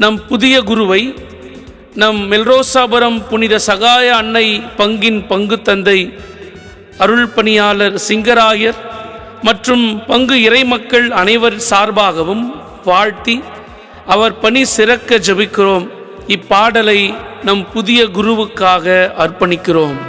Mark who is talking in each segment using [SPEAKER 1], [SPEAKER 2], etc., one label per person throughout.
[SPEAKER 1] நம் புதிய குருவை நம் மெல்ரோசாபுரம் புனித சகாய அன்னை பங்கின் பங்கு தந்தை அருள் பணியாளர் சிங்கராயர் மற்றும் பங்கு இறைமக்கள் அனைவர் சார்பாகவும் வாழ்த்தி அவர் பணி சிறக்க ஜெபிக்கிறோம். இப்பாடலை நம் புதிய குருவுக்காக அர்ப்பணிக்கிறோம்.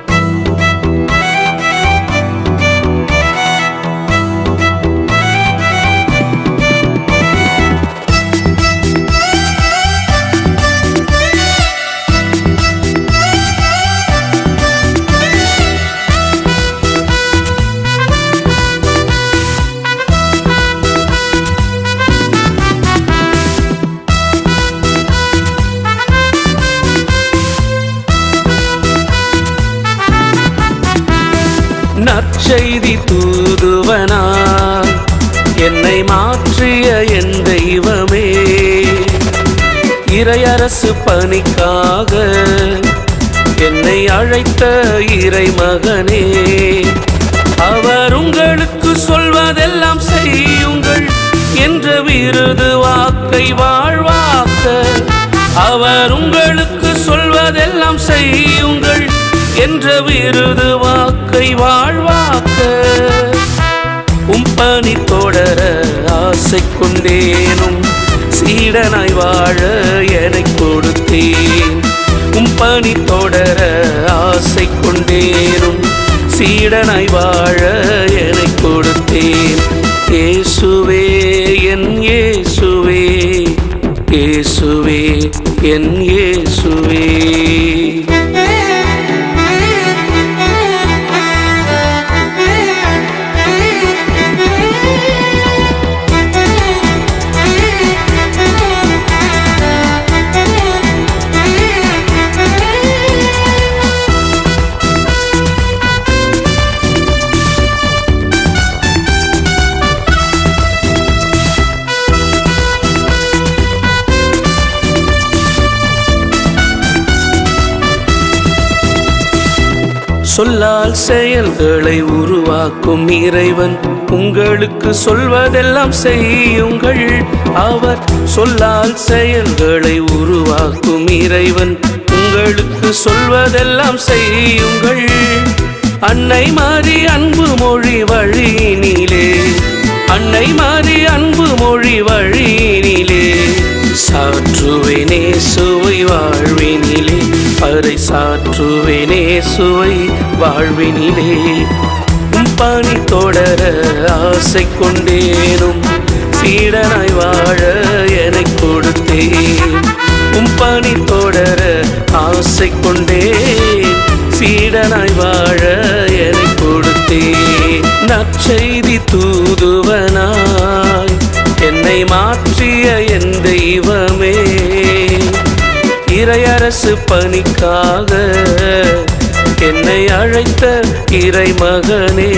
[SPEAKER 1] நற்செய்தி தூதுவனாய் என்னை மாற்றிய என் தெய்வமே, இறையரசு பணிக்காக என்னை அழைத்த இறைமகனே, அவர் உங்களுக்கு சொல்வதெல்லாம் செய்யுங்கள் என்ற விருது வாக்கை வாழ்வாக்க, அவர் உங்களுக்கு சொல்வதெல்லாம் செய்யுங்கள் என்ற விருது வாக்கை வாழ்வாக்க, உம்பணி தொடர ஆசை கொண்டேனும் சீடனாய் வாழ என்னை கொடுத்தேன். உம்பணி தொடர ஆசை கொண்டேனும் சீடனாய் வாழ என்னை கொடுத்தேன். இயேசுவே என் இயேசுவே, இயேசுவே என் இயேசுவே. சொல்லால் செயல்களை உருவாக்கும் இறைவன் உங்களுக்கு சொல்வதெல்லாம் செய்யுங்கள். அவர் சொல்லால் செயல்களை உருவாக்கும் இறைவன் உங்களுக்கு சொல்வதெல்லாம் செய்யுங்கள். அன்னை மாறி அன்பு மொழி வழியினிலே, அன்னை மாறி அன்பு மொழி வழியினிலே, சாற்றுவேனே சுவை வாழ்வினிலே, பறை சாற்றுவேனே சுவை வாழ்வினிலே. பணி தொடர ஆசை கொண்டேனும் சீடனாய் வாழ என்னை கொடுத்தேன். பணி தொடர ஆசை கொண்டேன் சீடனாய் வாழ என்னை கொடுத்தேன். நற்செய்தி தூதுவனாய் என்னை மாற்றிய என் தெய்வமே, இறையரசு பணிக்காக என்னை அழைத்த இறைமகனே.